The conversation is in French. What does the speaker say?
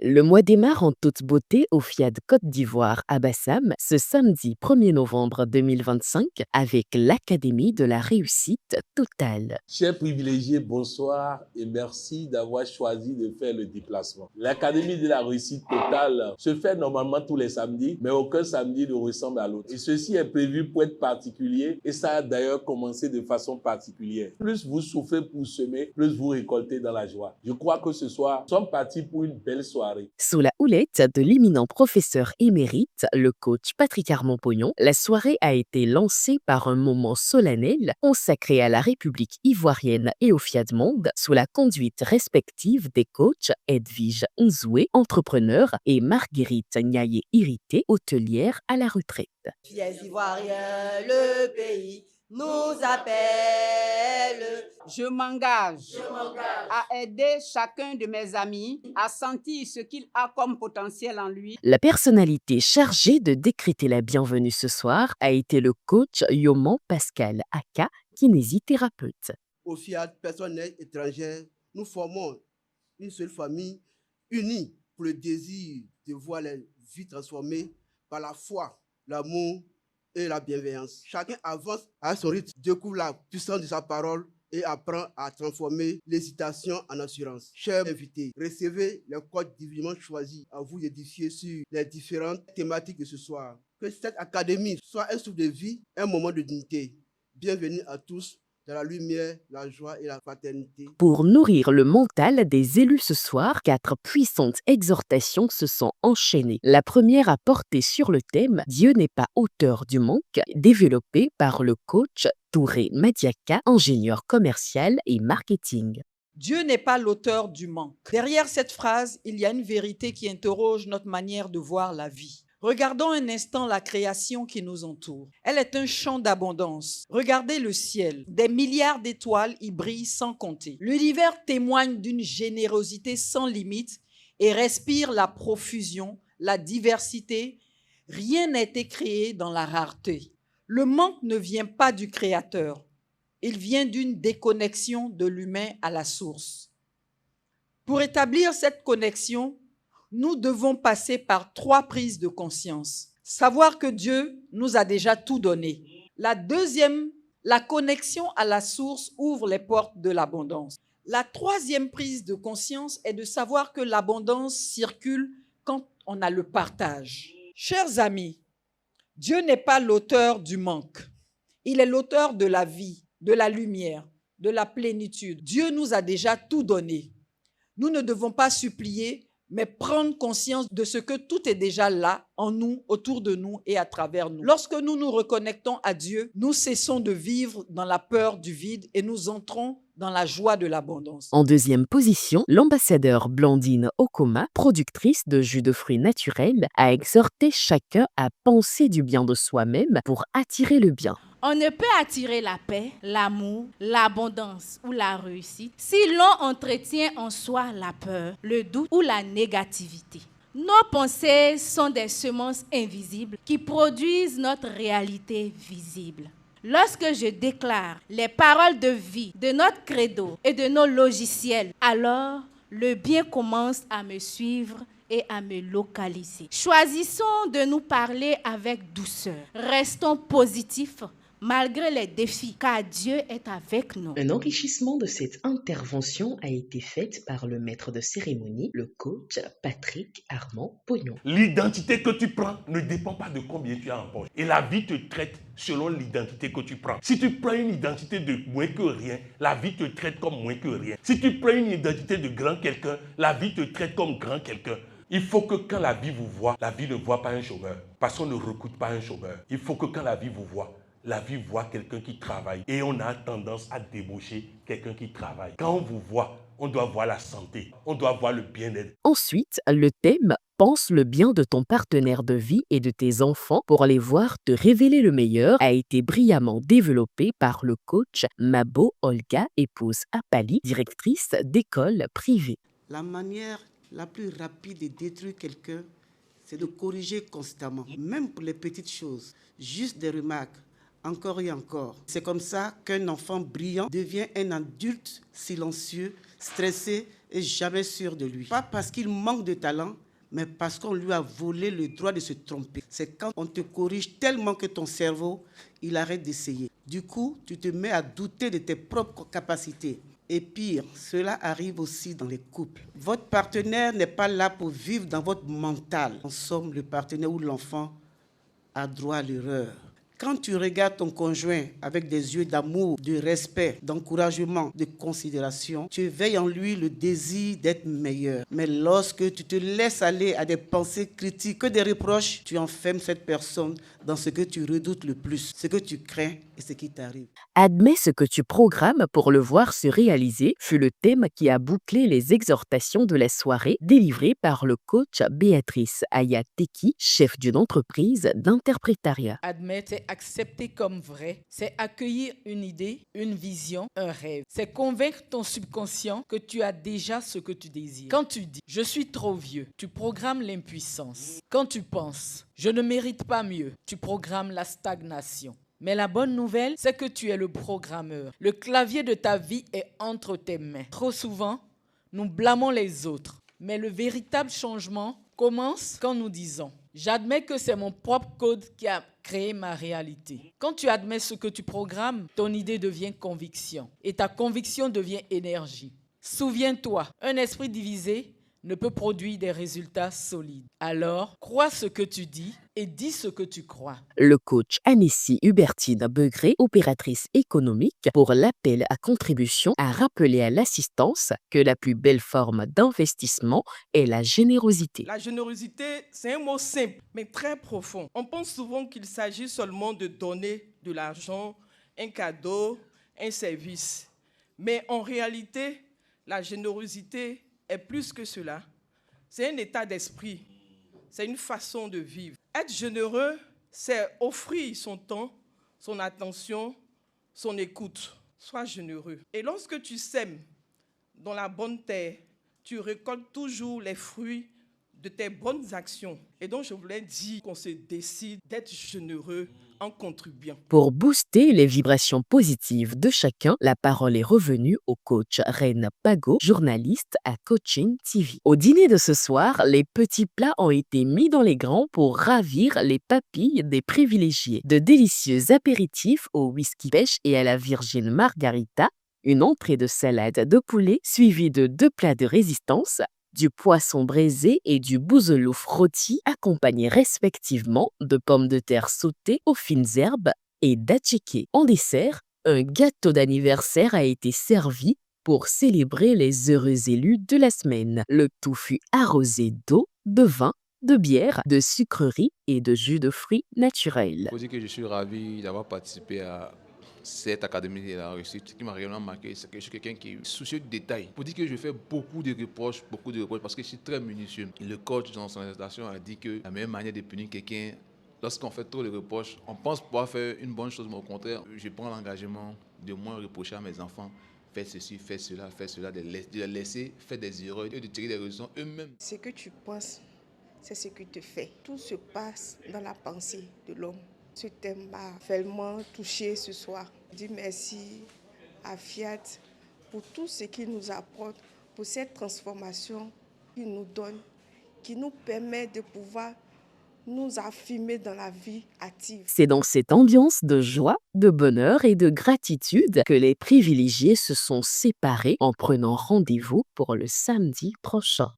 Le mois démarre en toute beauté au FIAD Côte d'Ivoire à Bassam ce samedi 1er novembre 2025 avec l'Académie de la réussite totale. Chers privilégiés, bonsoir et merci d'avoir choisi de faire le déplacement. L'Académie de la réussite totale se fait normalement tous les samedis, mais aucun samedi ne ressemble à l'autre. Et ceci est prévu pour être particulier et ça a d'ailleurs commencé de façon particulière. Plus vous souffrez pour semer, plus vous récoltez dans la joie. Je crois que ce soir, nous sommes partis pour une belle soirée. Sous la houlette de l'éminent professeur émérite, le coach Patrick Armand-Pognon, la soirée a été lancée par un moment solennel consacré à la République ivoirienne et au FIAD Monde sous la conduite respective des coachs Edwige Nzoué, entrepreneur, et Marguerite Niaye-Irité, hôtelière à la retraite. Fiers Ivoiriens, le pays nous appelle. Je m'engage à aider chacun de mes amis à sentir ce qu'il a comme potentiel en lui. La personnalité chargée de décréter la bienvenue ce soir a été le coach Yoman Pascal Aka, kinésithérapeute. Au FIAD, personnel étrangère, nous formons une seule famille unie pour le désir de voir les vies transformées par la foi, l'amour et la bienveillance. Chacun avance à son rythme, découvre la puissance de sa parole et apprend à transformer l'hésitation en assurance. Chers invités, recevez les codes divinement choisis à vous édifier sur les différentes thématiques de ce soir. Que cette académie soit un souffle de vie, un moment de dignité. Bienvenue à tous dans la lumière, la joie et la fraternité. Pour nourrir le mental des élus ce soir, 4 puissantes exhortations se sont enchaînées. La première a porté sur le thème « Dieu n'est pas auteur du manque », développé par le coach Touré Madiaka, ingénieur commercial et marketing. Dieu n'est pas l'auteur du manque. Derrière cette phrase, il y a une vérité qui interroge notre manière de voir la vie. Regardons un instant la création qui nous entoure. Elle est un champ d'abondance. Regardez le ciel. Des milliards d'étoiles y brillent sans compter. L'univers témoigne d'une générosité sans limite et respire la profusion, la diversité. Rien n'a été créé dans la rareté. Le manque ne vient pas du Créateur. Il vient d'une déconnexion de l'humain à la source. Pour établir cette connexion, nous devons passer par 3 prises de conscience. Savoir que Dieu nous a déjà tout donné. La deuxième, la connexion à la source ouvre les portes de l'abondance. La troisième prise de conscience est de savoir que l'abondance circule quand on a le partage. Chers amis, Dieu n'est pas l'auteur du manque. Il est l'auteur de la vie, de la lumière, de la plénitude. Dieu nous a déjà tout donné. Nous ne devons pas supplier, mais prendre conscience de ce que tout est déjà là, en nous, autour de nous et à travers nous. Lorsque nous nous reconnectons à Dieu, nous cessons de vivre dans la peur du vide et nous entrons dans la joie de l'abondance. En deuxième position, l'ambassadeur Blandine Okoma, productrice de jus de fruits naturels, a exhorté chacun à penser du bien de soi-même pour attirer le bien. On ne peut attirer la paix, l'amour, l'abondance ou la réussite si l'on entretient en soi la peur, le doute ou la négativité. Nos pensées sont des semences invisibles qui produisent notre réalité visible. Lorsque je déclare les paroles de vie de notre credo et de nos logiciels, alors le bien commence à me suivre et à me localiser. Choisissons de nous parler avec douceur. Restons positifs malgré les défis, car Dieu est avec nous. Un enrichissement de cette intervention a été fait par le maître de cérémonie, le coach Patrick Armand-Pognon. L'identité que tu prends ne dépend pas de combien tu as en poche. Et la vie te traite selon l'identité que tu prends. Si tu prends une identité de moins que rien, la vie te traite comme moins que rien. Si tu prends une identité de grand quelqu'un, la vie te traite comme grand quelqu'un. Il faut que quand la vie vous voit, la vie ne voit pas un chômeur. Parce qu'on ne recrute pas un chômeur. Il faut que quand la vie vous voit, la vie voit quelqu'un qui travaille. Et on a tendance à débaucher quelqu'un qui travaille. Quand on vous voit, on doit voir la santé. On doit voir le bien-être. Ensuite, le thème « Pense le bien de ton partenaire de vie et de tes enfants pour les voir te révéler le meilleur » a été brillamment développé par le coach Mabo Olga, épouse Apali, directrice d'école privée. La manière la plus rapide de détruire quelqu'un, c'est de corriger constamment. Même pour les petites choses, juste des remarques. encore et encore. C'est comme ça qu'un enfant brillant devient un adulte silencieux, stressé et jamais sûr de lui. Pas parce qu'il manque de talent, mais parce qu'on lui a volé le droit de se tromper. C'est quand on te corrige tellement que ton cerveau, il arrête d'essayer. Du coup, tu te mets à douter de tes propres capacités. Et pire, cela arrive aussi dans les couples. Votre partenaire n'est pas là pour vivre dans votre mental. En somme, le partenaire ou l'enfant a droit à l'erreur. Quand tu regardes ton conjoint avec des yeux d'amour, de respect, d'encouragement, de considération, tu éveilles en lui le désir d'être meilleur. Mais lorsque tu te laisses aller à des pensées critiques, que des reproches, tu enfermes cette personne dans ce que tu redoutes le plus, ce que tu crains et ce qui t'arrive. Admets ce que tu programmes pour le voir se réaliser fut le thème qui a bouclé les exhortations de la soirée délivrée par le coach Béatrice Ayateki, chef d'une entreprise d'interprétariat. Admettre, c'est accepter comme vrai, c'est accueillir une idée, une vision, un rêve. C'est convaincre ton subconscient que tu as déjà ce que tu désires. Quand tu dis « je suis trop vieux », tu programmes l'impuissance. Quand tu penses « je ne mérite pas mieux », tu programmes la stagnation. Mais la bonne nouvelle, c'est que tu es le programmeur. Le clavier de ta vie est entre tes mains. Trop souvent, nous blâmons les autres. Mais le véritable changement commence quand nous disons « j'admets que c'est mon propre code qui a créé ma réalité ». Quand tu admets ce que tu programmes, ton idée devient conviction. Et ta conviction devient énergie. Souviens-toi, un esprit divisé ne peut produire des résultats solides. Alors, crois ce que tu dis et dis ce que tu crois. Le coach Anessi Hubertine Begré, opératrice économique pour l'appel à contribution, a rappelé à l'assistance que la plus belle forme d'investissement est la générosité. La générosité, c'est un mot simple, mais très profond. On pense souvent qu'il s'agit seulement de donner de l'argent, un cadeau, un service. Mais en réalité, la générosité est plus que cela. C'est un état d'esprit, c'est une façon de vivre. Être généreux, c'est offrir son temps, son attention, son écoute. Sois généreux. Et lorsque tu sèmes dans la bonne terre, tu récoltes toujours les fruits de tes bonnes actions. Et donc, je voulais dire qu'on se décide d'être généreux en contribuant. Pour booster les vibrations positives de chacun, la parole est revenue au coach Reine Pago, journaliste à Coaching TV. Au dîner de ce soir, les petits plats ont été mis dans les grands pour ravir les papilles des privilégiés. De délicieux apéritifs au whisky pêche et à la Virgin Margarita, une entrée de salade de poulet suivie de 2 plats de résistance, du poisson braisé et du bouzelouf rôti, accompagnés respectivement de pommes de terre sautées aux fines herbes et d'atchiké. En dessert, un gâteau d'anniversaire a été servi pour célébrer les heureux élus de la semaine. Le tout fut arrosé d'eau, de vin, de bière, de sucreries et de jus de fruits naturels. Il faut dire que je suis ravi d'avoir participé à cette académie de la réussite. Ce qui m'a réellement marqué, c'est que je suis quelqu'un qui est soucieux du détail. Pour dire que je fais beaucoup de reproches parce que je suis très minutieux. Et le coach dans son présentation a dit que la meilleure manière de punir quelqu'un, lorsqu'on fait trop de reproches, on pense pouvoir faire une bonne chose, mais au contraire, je prends l'engagement de moins reprocher à mes enfants. Faites ceci, faites cela, de les laisser faire des erreurs et de tirer des raisons eux-mêmes. Ce que tu penses, c'est ce que tu fais. Tout se passe dans la pensée de l'homme. Ce thème m'a vraiment touché ce soir. Je dis merci à Fiat pour tout ce qu'il nous apporte, pour cette transformation qu'il nous donne, qui nous permet de pouvoir nous affirmer dans la vie active. C'est dans cette ambiance de joie, de bonheur et de gratitude que les privilégiés se sont séparés en prenant rendez-vous pour le samedi prochain.